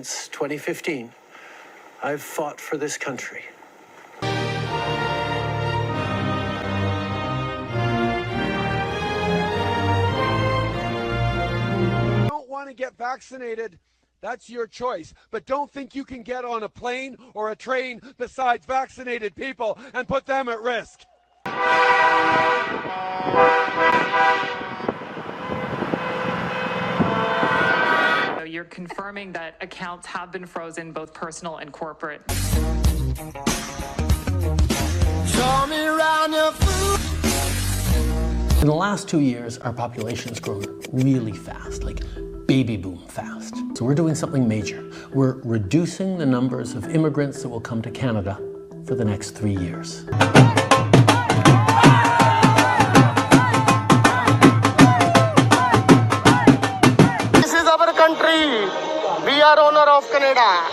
Since 2015, I've fought for this country. Don't want to get vaccinated, that's your choice. But don't think you can get on a plane or a train besides vaccinated people and put them at risk. So you're confirming that accounts have been frozen, both personal and corporate. Show me around your food. In the last 2 years, our population's grown really fast, like baby boom fast. So we're doing something major. We're reducing the numbers of immigrants that will come to Canada for the next 3 years. This is our country. We are owner of Canada.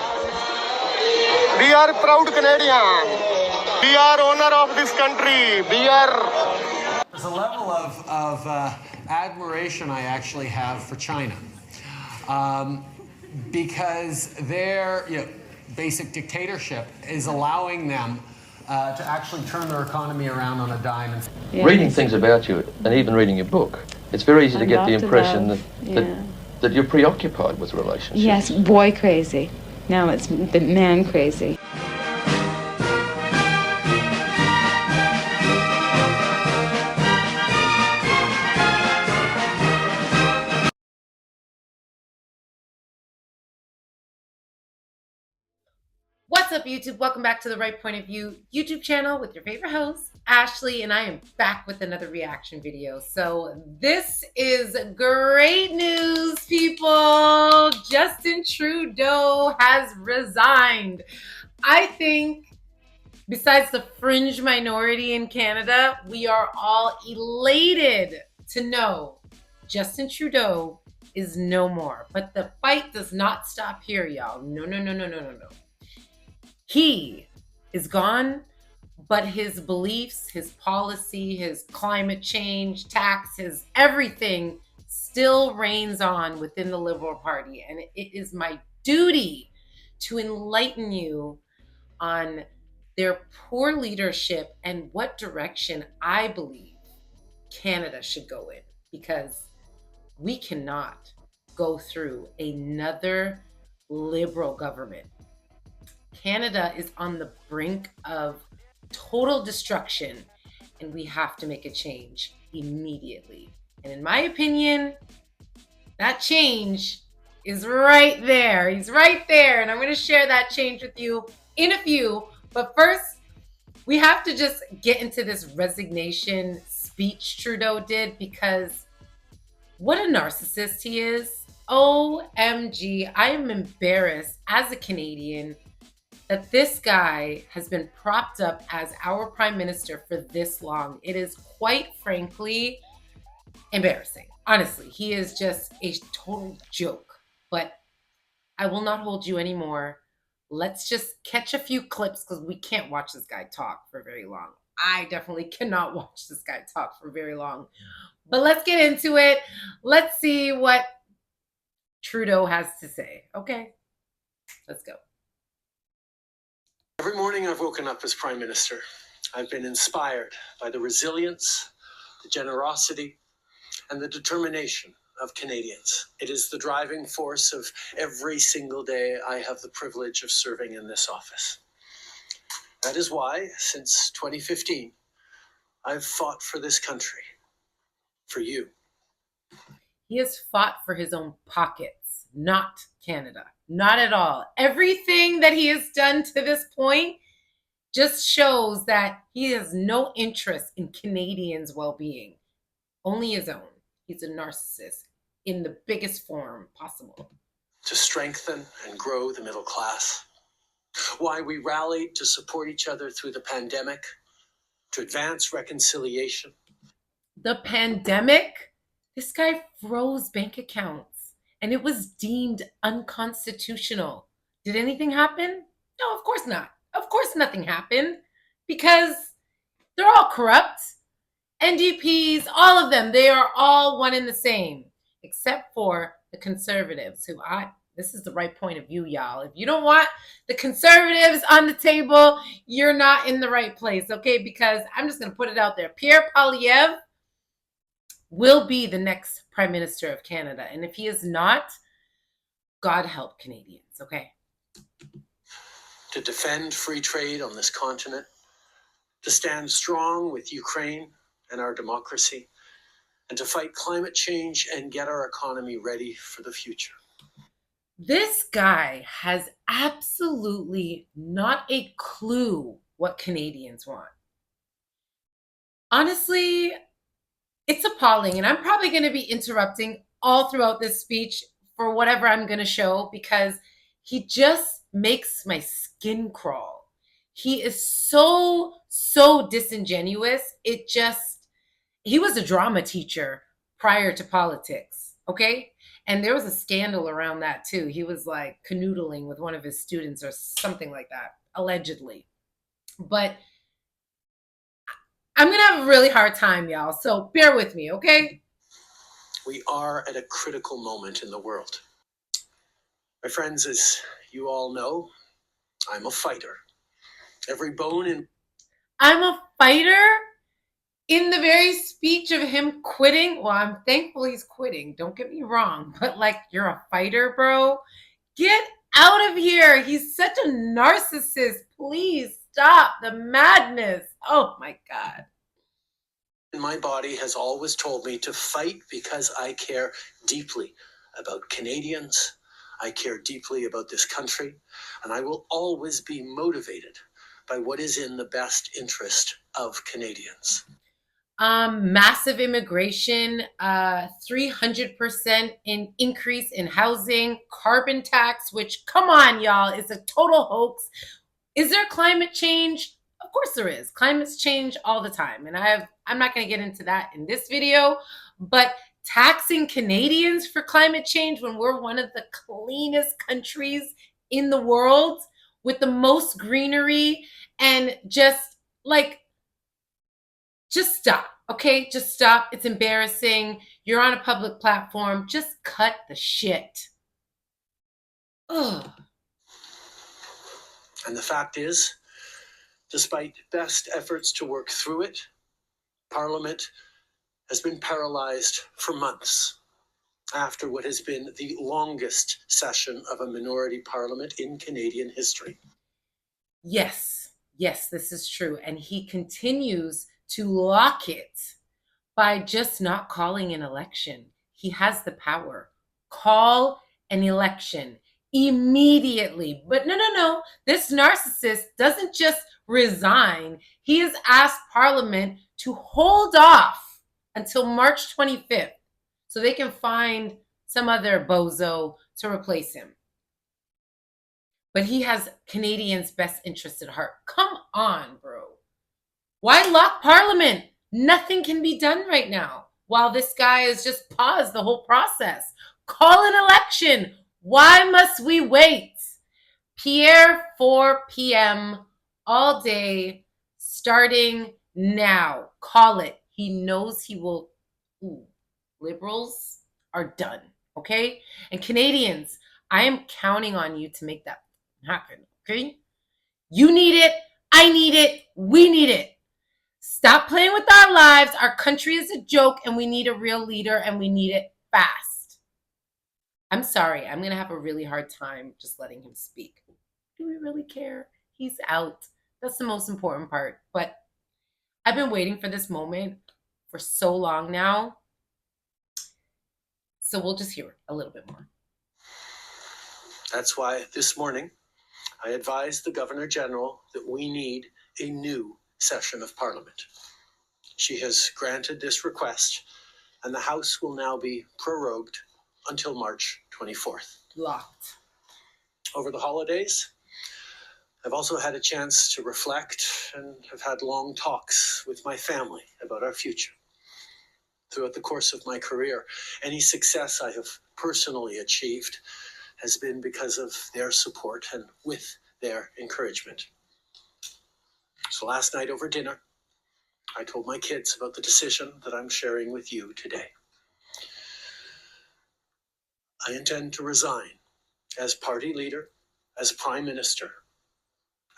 We are proud Canadian. We are owner of this country. We are... There's a level of admiration I actually have for China, because their basic dictatorship is allowing them to actually turn their economy around on a dime. Reading things about you, and even reading your book, it's very easy to get the impression that you're preoccupied with relationships. Yes, boy crazy. Now it's the man crazy. What's up, YouTube? Welcome back to the Right Point of View YouTube channel with your favorite host, Ashley, and I am back with another reaction video. So this is great news, people. Justin Trudeau has resigned. I think besides the fringe minority in Canada, we are all elated to know Justin Trudeau is no more. But the fight does not stop here, y'all. No. He is gone, but his beliefs, his policy, his climate change, tax, his everything still reigns on within the Liberal Party. And it is my duty to enlighten you on their poor leadership and what direction I believe Canada should go in, because we cannot go through another Liberal government. Canada is on the brink of total destruction, and we have to make a change immediately. And in my opinion, that change is right there. He's right there, and I'm going to share that change with you in a few. But first, we have to just get into this resignation speech Trudeau did, because what a narcissist he is. OMG, I am embarrassed as a Canadian that this guy has been propped up as our prime minister for this long. It is quite frankly embarrassing. Honestly, he is just a total joke. But I will not hold you anymore. Let's just catch a few clips, because we can't watch this guy talk for very long. I definitely cannot watch this guy talk for very long. But let's get into it. Let's see what Trudeau has to say. Okay, let's go. Every morning I've woken up as Prime Minister. I've been inspired by the resilience, the generosity, and the determination of Canadians. It is the driving force of every single day I have the privilege of serving in this office. That is why, since 2015, I've fought for this country, for you. He has fought for his own pockets, not Canada. Not at all. Everything that he has done to this point just shows that he has no interest in Canadians' well-being, only his own. He's a narcissist in the biggest form possible. To strengthen and grow the middle class. Why we rallied to support each other through the pandemic, to advance reconciliation. The pandemic? This guy froze bank accounts, and it was deemed unconstitutional. Did anything happen? No, of course not. Of course nothing happened, because they're all corrupt. NDPs, all of them, they are all one and the same, except for the Conservatives, who This is the right point of view, y'all. If you don't want the conservatives on the table, you're not in the right place, okay? Because I'm just going to put it out there. Pierre Poilievre will be the next Prime Minister of Canada. And if he is not, God help Canadians, okay? To defend free trade on this continent, to stand strong with Ukraine and our democracy, and to fight climate change and get our economy ready for the future. This guy has absolutely not a clue what Canadians want. Honestly, it's appalling. And I'm probably going to be interrupting all throughout this speech for whatever I'm going to show, because he just makes my skin crawl. He is so disingenuous. He was a drama teacher prior to politics, okay? And there was a scandal around that too. He was like canoodling with one of his students or something like that, allegedly. But I'm going to have a really hard time, y'all. So bear with me, okay? We are at a critical moment in the world. My friends, as you all know, I'm a fighter. Every bone in... I'm a fighter? In the very speech of him quitting, well, I'm thankful he's quitting. Don't get me wrong. But like, you're a fighter, bro? Get out of here. He's such a narcissist. Please stop the madness. Oh my God. My body has always told me to fight because I care deeply about Canadians. I care deeply about this country, and I will always be motivated by what is in the best interest of Canadians. Massive immigration, 300% increase in housing, carbon tax, which, come on, y'all, is a total hoax. Is there climate change? Of course there is. Climates change all the time. And I'm not going to get into that in this video, but taxing Canadians for climate change when we're one of the cleanest countries in the world with the most greenery, and just stop, okay? Just stop. It's embarrassing. You're on a public platform. Just cut the shit. Ugh. And the fact is, despite best efforts to work through it, Parliament has been paralyzed for months after what has been the longest session of a minority parliament in Canadian history. Yes, this is true. And he continues to lock it by just not calling an election. He has the power. Call an election immediately. But no. This narcissist doesn't just resign. He has asked Parliament to hold off until March 25th so they can find some other bozo to replace him. But he has Canadians' best interest at heart. Come on, bro. Why lock Parliament? Nothing can be done right now while this guy has just paused the whole process. Call an election. Why must we wait? Pierre, 4 p.m. all day, starting now. Call it. He knows he will. Ooh, liberals are done, okay? And Canadians, I am counting on you to make that happen, okay? You need it. I need it. We need it. Stop playing with our lives. Our country is a joke, and we need a real leader, and we need it fast. I'm sorry. I'm going to have a really hard time just letting him speak. Do we really care? He's out. That's the most important part. But I've been waiting for this moment for so long now. So we'll just hear a little bit more. That's why this morning I advised the Governor General that we need a new session of Parliament. She has granted this request, and the House will now be prorogued until March 24th. Locked. Over the holidays, I've also had a chance to reflect and have had long talks with my family about our future. Throughout the course of my career, any success I have personally achieved has been because of their support and with their encouragement. So last night over dinner, I told my kids about the decision that I'm sharing with you today. I intend to resign as party leader, as prime minister,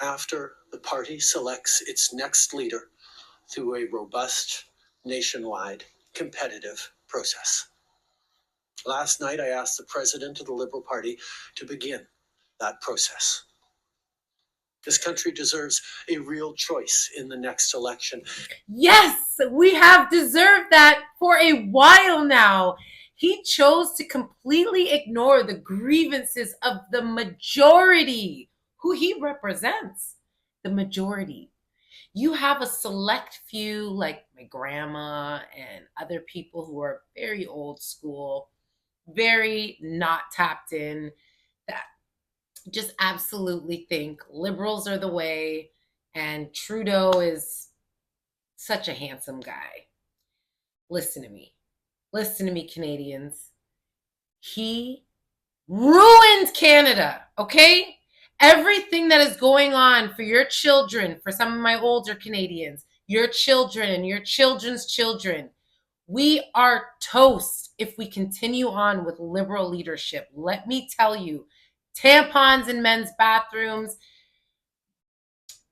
after the party selects its next leader through a robust, nationwide, competitive process. Last night, I asked the president of the Liberal Party to begin that process. This country deserves a real choice in the next election. Yes, we have deserved that for a while now. He chose to completely ignore the grievances of the majority, who he represents, the majority. You have a select few, like my grandma and other people who are very old school, very not tapped in, that just absolutely think liberals are the way, and Trudeau is such a handsome guy. Listen to me. Listen to me, Canadians. He ruined Canada, okay? Everything that is going on for your children, for some of my older Canadians, your children and your children's children, we are toast if we continue on with liberal leadership. Let me tell you, tampons in men's bathrooms,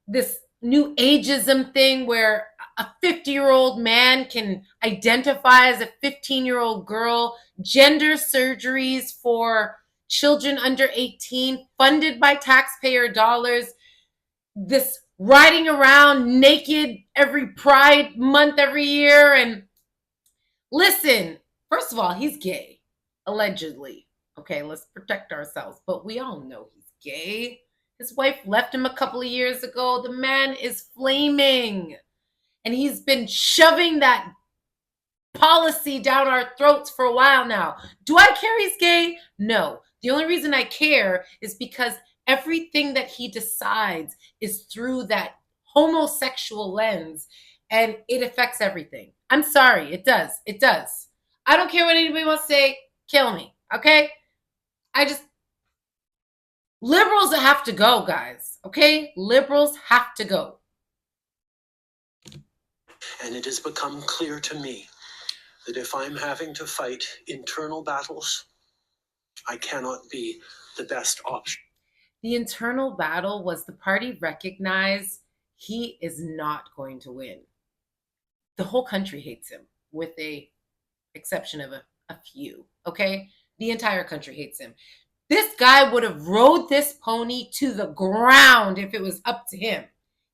this new ageism thing where a 50-year-old man can identify as a 15-year-old girl, gender surgeries for children under 18 funded by taxpayer dollars, this riding around naked every Pride month every year. And listen, first of all, he's gay, allegedly. Okay, let's protect ourselves, but we all know he's gay. His wife left him a couple of years ago. The man is flaming. And he's been shoving that policy down our throats for a while now. Do I care he's gay? No. The only reason I care is because everything that he decides is through that homosexual lens, and it affects everything. I'm sorry, it does. It does. I don't care what anybody wants to say. Kill me, okay? Liberals have to go, guys, okay? Liberals have to go. And it has become clear to me that if I'm having to fight internal battles, I cannot be the best option. The internal battle was the party recognized he is not going to win. The whole country hates him, with the exception of a few, okay? The entire country hates him. This guy would have rode this pony to the ground if it was up to him.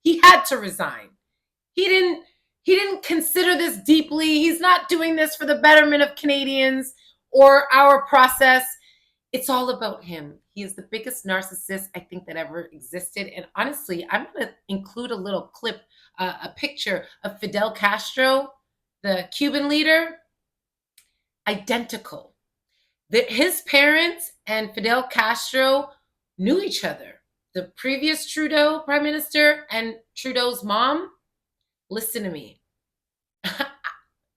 He had to resign. He didn't consider this deeply. He's not doing this for the betterment of Canadians or our process. It's all about him. He is the biggest narcissist I think that ever existed. And honestly, I'm going to include a little clip, a picture of Fidel Castro, the Cuban leader. Identical. His parents and Fidel Castro knew each other. The previous Trudeau prime minister and Trudeau's mom. Listen to me.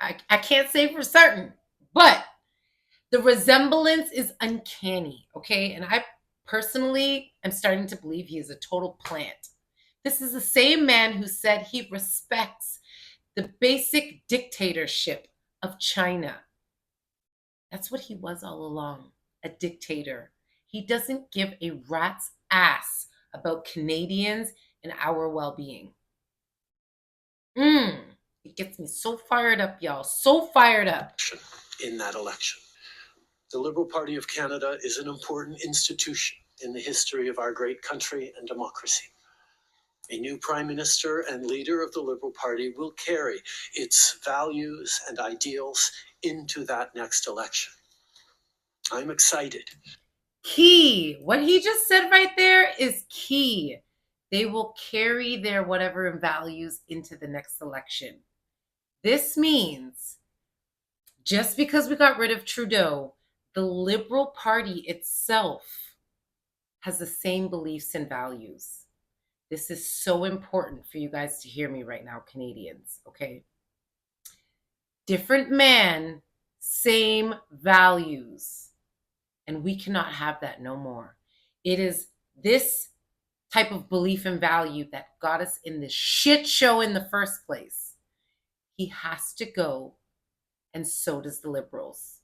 I can't say for certain, but the resemblance is uncanny, okay? And I personally am starting to believe he is a total plant. This is the same man who said he respects the basic dictatorship of China. That's what he was all along, a dictator. He doesn't give a rat's ass about Canadians and our well-being. It gets me so fired up, y'all. So fired up. In that election. The Liberal Party of Canada is an important institution in the history of our great country and democracy. A new Prime Minister and leader of the Liberal Party will carry its values and ideals into that next election. I'm excited. Key. What he just said right there is key. They will carry their whatever values into the next election. This means just because we got rid of Trudeau, the Liberal Party itself has the same beliefs and values. This is so important for you guys to hear me right now, Canadians, okay? Different man, same values. And we cannot have that no more. It is this type of belief and value that got us in this shit show in the first place. He has to go, and so does the Liberals.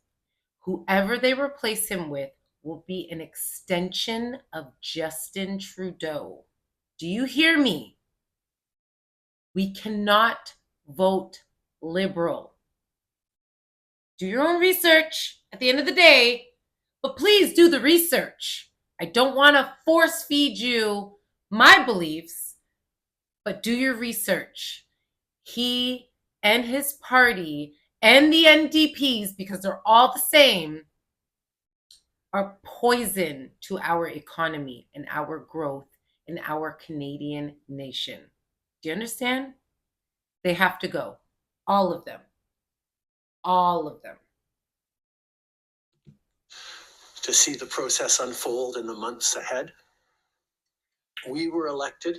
Whoever they replace him with will be an extension of Justin Trudeau. Do you hear me? We cannot vote Liberal. Do your own research at the end of the day, but please do the research. I don't want to force feed you my beliefs, but do your research. He and his party and the NDPs, because they're all the same, are poison to our economy and our growth in our Canadian nation. Do you understand? They have to go. All of them. All of them. To see the process unfold in the months ahead. We were elected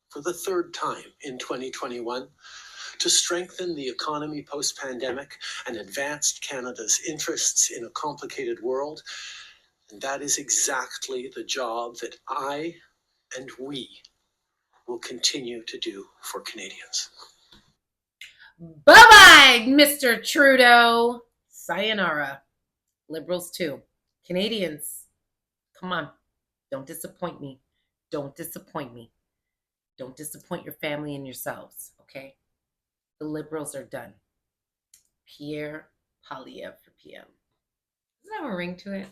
for the third time in 2021 to strengthen the economy post-pandemic and advance Canada's interests in a complicated world. And that is exactly the job that I and we will continue to do for Canadians. Bye-bye, Mr. Trudeau. Sayonara. Liberals too. Canadians, come on. Don't disappoint me. Don't disappoint me. Don't disappoint your family and yourselves, okay? The Liberals are done. Pierre Poilievre for PM. Does it have a ring to it?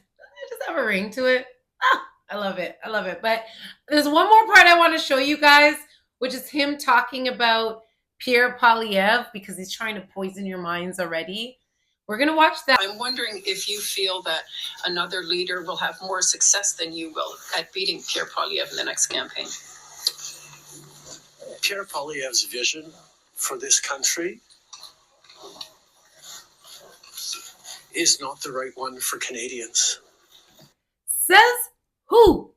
Does it have a ring to it? Ah, I love it. I love it. But there's one more part I want to show you guys, which is him talking about Pierre Poilievre, because he's trying to poison your minds already. We're going to watch that. I'm wondering if you feel that another leader will have more success than you will at beating Pierre Poilievre in the next campaign. Pierre Poilievre's vision for this country is not the right one for Canadians. Says who?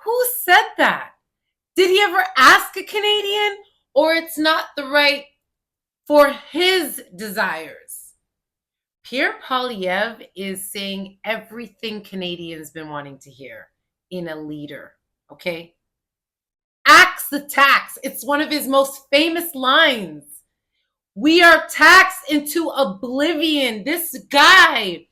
Who said that? Did he ever ask a Canadian? Or it's not the right for his desires? Pierre Poilievre is saying everything Canadians been wanting to hear in a leader, okay? Axe the tax. It's one of his most famous lines. We are taxed into oblivion. This guy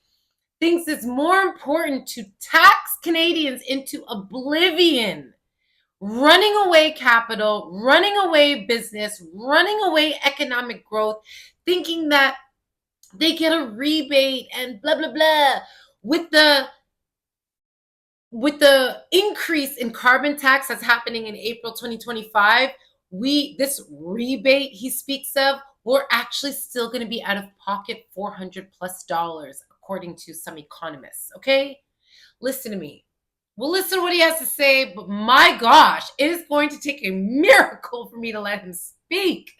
thinks it's more important to tax Canadians into oblivion, running away capital, running away business, running away economic growth, thinking that they get a rebate and blah, blah, blah. With the increase in carbon tax that's happening in April 2025, this rebate he speaks of, we're actually still going to be out of pocket $400+ according to some economists, okay? Listen to me. We'll listen to what he has to say, but my gosh, it is going to take a miracle for me to let him speak.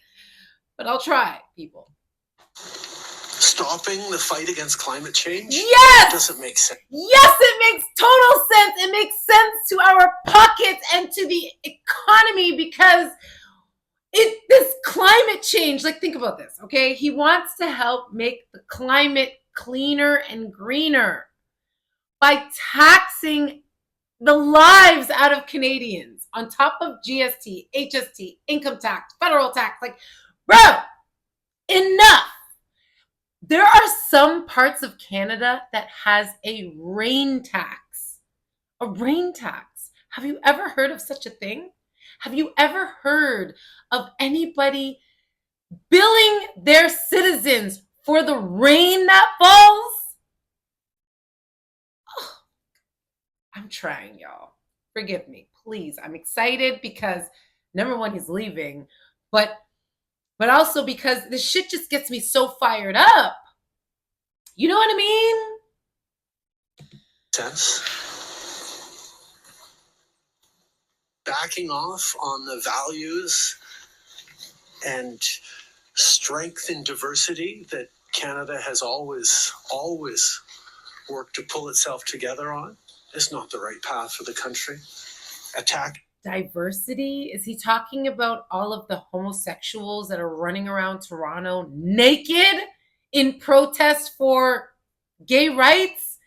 But I'll try, people. Stopping the fight against climate change? Yes! Doesn't make sense. Yes, it makes total sense. It makes sense to our pockets and to the economy because this climate change, like think about this, okay? He wants to help make the climate cleaner and greener by taxing the lives out of Canadians on top of GST, HST, income tax, federal tax. Like, bro, enough. There are some parts of Canada that has a rain tax. A rain tax. Have you ever heard of such a thing? Have you ever heard of anybody billing their citizens for the rain that falls? Oh, I'm trying, y'all. Forgive me, please. I'm excited because number one, he's leaving, but also because this shit just gets me so fired up. You know what I mean? Sense. Backing off on the values and strength in diversity that Canada has always worked to pull itself together on is not the right path for the country. Attack Diversity? Is he talking about all of the homosexuals that are running around Toronto naked in protest for gay rights?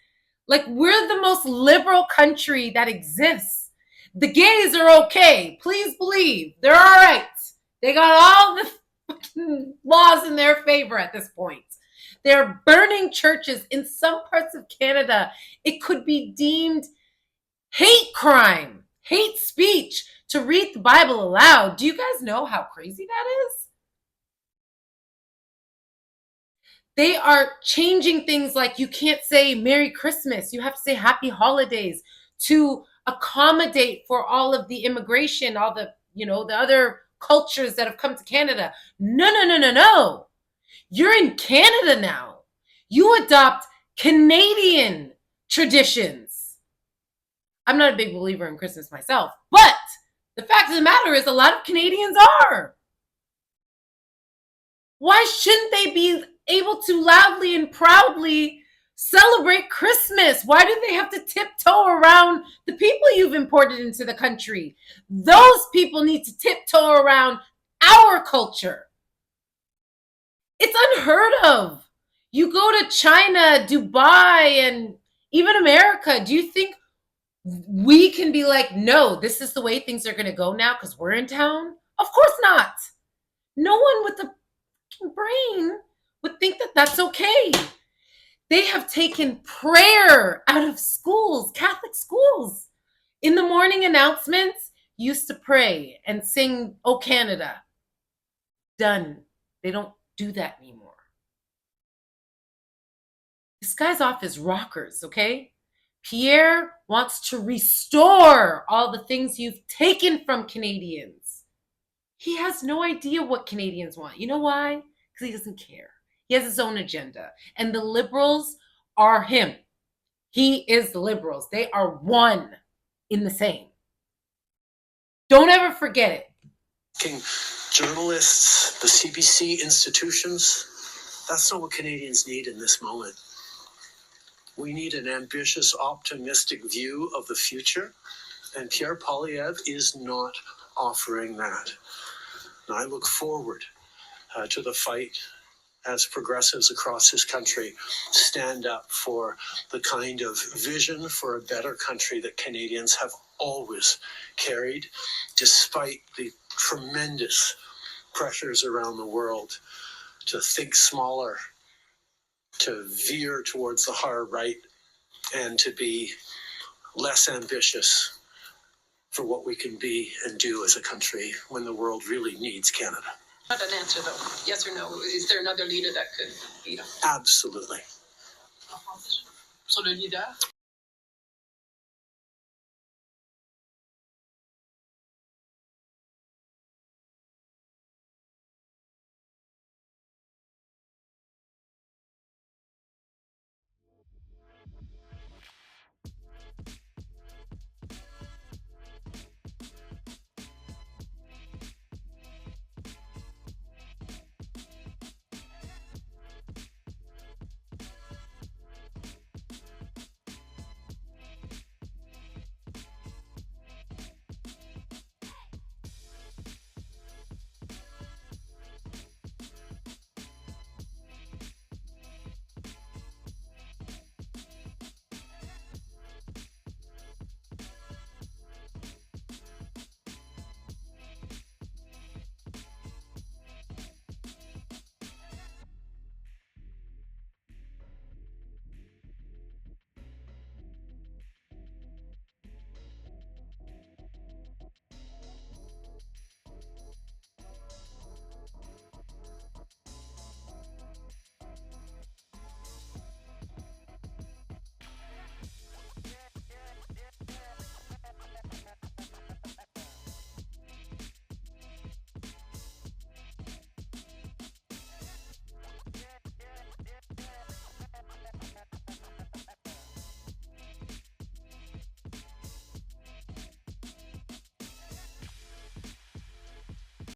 Like, we're the most liberal country that exists. The gays are okay. Please believe. They're all right. They got all the fucking laws in their favor at this point. They're burning churches. In some parts of Canada, it could be deemed hate crime, hate speech to read the Bible aloud. Do you guys know how crazy that is? They are changing things like you can't say Merry Christmas. You have to say Happy Holidays to accommodate for all of the immigration, all the, the other cultures that have come to Canada. No, no, no, no, no. You're in Canada now. You adopt Canadian traditions. I'm not a big believer in Christmas myself, but the fact of the matter is a lot of Canadians are. Why shouldn't they be able to loudly and proudly celebrate Christmas? Why do they have to tiptoe around the people you've imported into the country? Those people need to tiptoe around our culture. It's unheard of. You go to China, Dubai, and even America. Do you think we can be like, no, this is the way things are going to go now because we're in town? Of course not. No one with a brain would think that that's okay. They have taken prayer out of schools, Catholic schools. In the morning announcements, used to pray and sing, "Oh Canada." Done. They don't do that anymore. This guy's off his rockers, okay? Pierre wants to restore all the things you've taken from Canadians. He has no idea what Canadians want. You know why? Because he doesn't care. He has his own agenda. And the Liberals are him. He is the Liberals. They are one in the same. Don't ever forget it. Journalists, the CBC institutions, that's not what Canadians need in this moment. We need an ambitious, optimistic view of the future, and Pierre Poilievre is not offering that. And I look forward to the fight as progressives across this country stand up for the kind of vision for a better country that Canadians have always carried, despite the tremendous pressures around the world to think smaller, to veer towards the hard right, and to be less ambitious for what we can be and do as a country when the world really needs Canada. Not an answer though. Yes or no? Is there another leader that could beat him? Absolutely. So le leader?